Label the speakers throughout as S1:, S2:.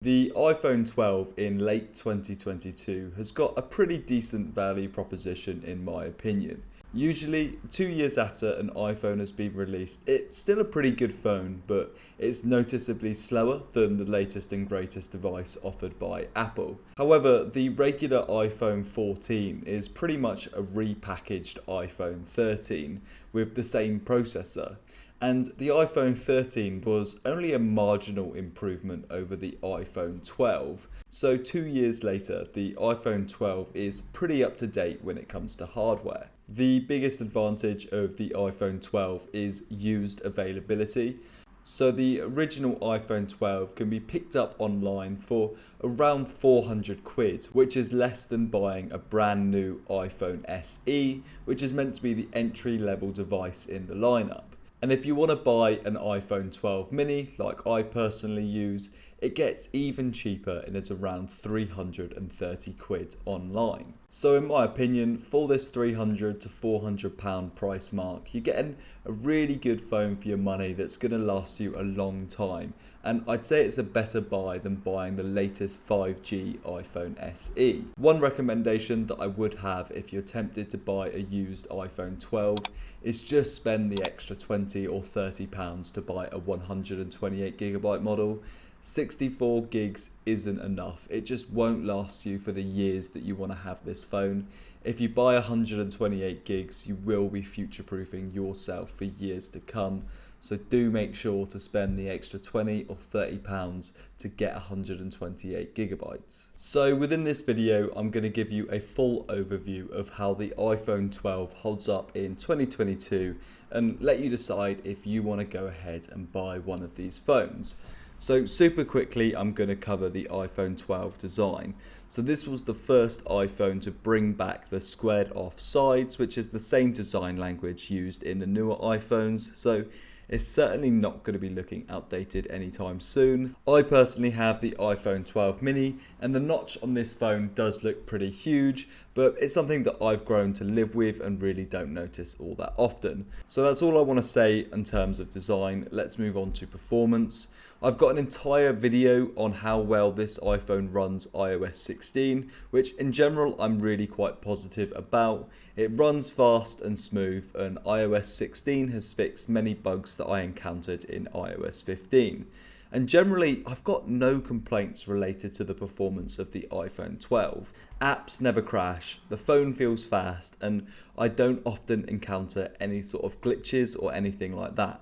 S1: The iPhone 12 in late 2022 has got a pretty decent value proposition in my opinion. Usually 2 years after an iPhone has been released, it's still a pretty good phone, but it's noticeably slower than the latest and greatest device offered by Apple. However, the regular iPhone 14 is pretty much a repackaged iPhone 13 with the same processor. And the iPhone 13 was only a marginal improvement over the iPhone 12. So 2 years later, the iPhone 12 is pretty up to date when it comes to hardware. The biggest advantage of the iPhone 12 is used availability. So the original iPhone 12 can be picked up online for around 400 quid, which is less than buying a brand new iPhone SE, which is meant to be the entry level device in the lineup. And if you want to buy an iPhone 12 mini, like I personally use, it gets even cheaper and it's around 330 quid online. So in my opinion, for this £300 to £400 price mark, you're getting a really good phone for your money that's going to last you a long time. And I'd say it's a better buy than buying the latest 5G iPhone SE. One recommendation that I would have if you're tempted to buy a used iPhone 12 is just spend the extra £20 or £30 to buy a 128GB model. 64 gigs isn't enough. It just won't last you for the years that you want to have this phone. If you buy 128 gigs, you will be future-proofing yourself for years to come. So do make sure to spend the extra £20 or £30 to get 128 gigabytes. So within this video, I'm going to give you a full overview of how the iPhone 12 holds up in 2022 and let you decide if you want to go ahead and buy one of these phones. So super quickly, I'm going to cover the iPhone 12 design. So this was the first iPhone to bring back the squared off sides, which is the same design language used in the newer iPhones. So it's certainly not going to be looking outdated anytime soon. I personally have the iPhone 12 mini and the notch on this phone does look pretty huge, but it's something that I've grown to live with and really don't notice all that often. So that's all I want to say in terms of design. Let's move on to performance. I've got an entire video on how well this iPhone runs iOS 16, which in general I'm really quite positive about. It runs fast and smooth, and iOS 16 has fixed many bugs that I encountered in iOS 15. And generally, I've got no complaints related to the performance of the iPhone 12. Apps never crash, the phone feels fast, and I don't often encounter any sort of glitches or anything like that.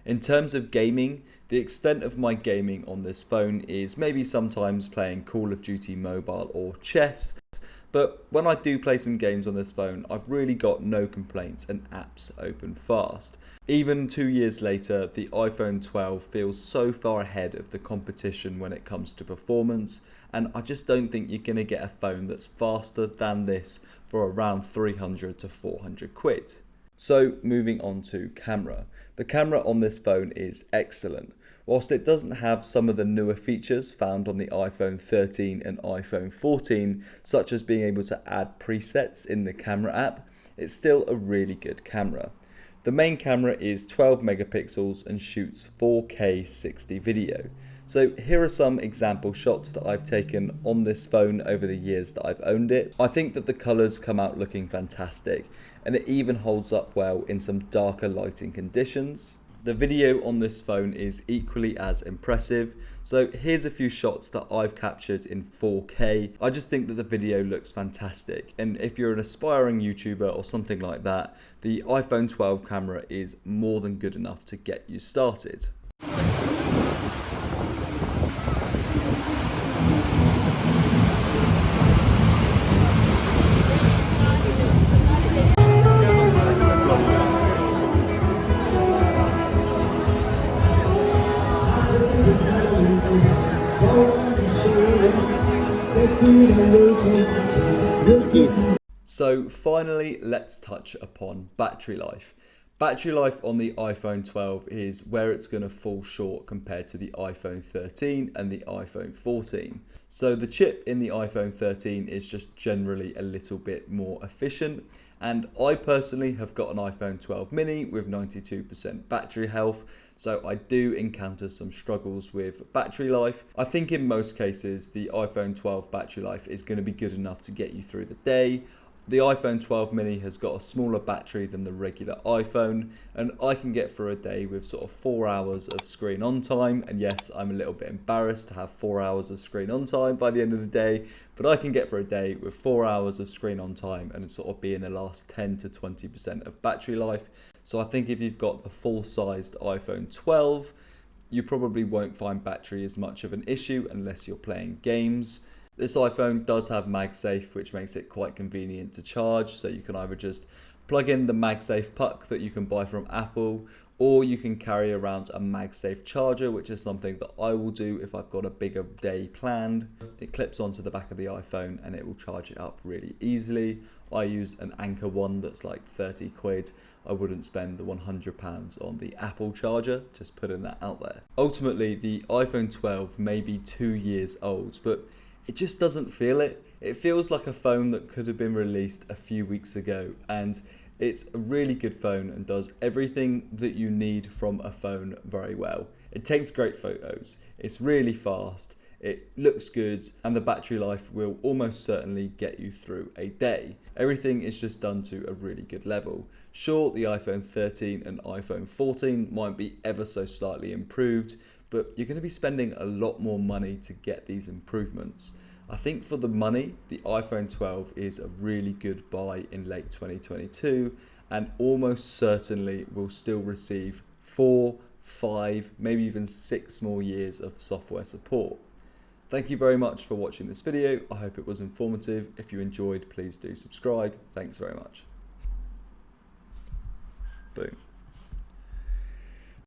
S1: In terms of gaming, the extent of my gaming on this phone is maybe sometimes playing Call of Duty Mobile or chess, but when I do play some games on this phone, I've really got no complaints and apps open fast. Even 2 years later, the iPhone 12 feels so far ahead of the competition when it comes to performance, and I just don't think you're going to get a phone that's faster than this for around 300 to 400 quid. So moving on to camera. The camera on this phone is excellent. Whilst it doesn't have some of the newer features found on the iPhone 13 and iPhone 14, such as being able to add presets in the camera app, it's still a really good camera. The main camera is 12 megapixels and shoots 4K 60 video. So here are some example shots that I've taken on this phone over the years that I've owned it. I think that the colours come out looking fantastic, and it even holds up well in some darker lighting conditions. The video on this phone is equally as impressive. So here's a few shots that I've captured in 4K. I just think that the video looks fantastic. And if you're an aspiring YouTuber or something like that, the iPhone 12 camera is more than good enough to get you started. So finally, let's touch upon battery life. Battery life on the iPhone 12 is where it's going to fall short compared to the iPhone 13 and the iPhone 14. So the chip in the iPhone 13 is just generally a little bit more efficient, and I personally have got an iPhone 12 mini with 92% battery health, so I do encounter some struggles with battery life. I think in most cases the iPhone 12 battery life is going to be good enough to get you through the day. The iPhone 12 mini has got a smaller battery than the regular iPhone, and I can get through a day with sort of 4 hours of screen on time. And yes, I'm a little bit embarrassed to have 4 hours of screen on time by the end of the day, but I can get through a day with 4 hours of screen on time and sort of be in the last 10 to 20% of battery life. So I think if you've got the full-sized iPhone 12, you probably won't find battery as much of an issue unless you're playing games. This iPhone does have MagSafe, which makes it quite convenient to charge, so you can either just plug in the MagSafe puck that you can buy from Apple, or you can carry around a MagSafe charger, which is something that I will do if I've got a bigger day planned. It clips onto the back of the iPhone and it will charge it up really easily. I use an Anker one that's like 30 quid. I wouldn't spend the £100 on the Apple charger, just putting that out there. Ultimately, the iPhone 12 may be 2 years old, but it just doesn't feel it. It feels like a phone that could have been released a few weeks ago, and it's a really good phone and does everything that you need from a phone very well. It takes great photos, it's really fast, it looks good, and the battery life will almost certainly get you through a day. Everything is just done to a really good level. Sure, the iPhone 13 and iPhone 14 might be ever so slightly improved, but you're going to be spending a lot more money to get these improvements. I think for the money, the iPhone 12 is a really good buy in late 2022, and almost certainly will still receive 4, 5, maybe even 6 more years of software support. Thank you very much for watching this video. I hope it was informative. If you enjoyed, please do subscribe. Thanks very much. Boom.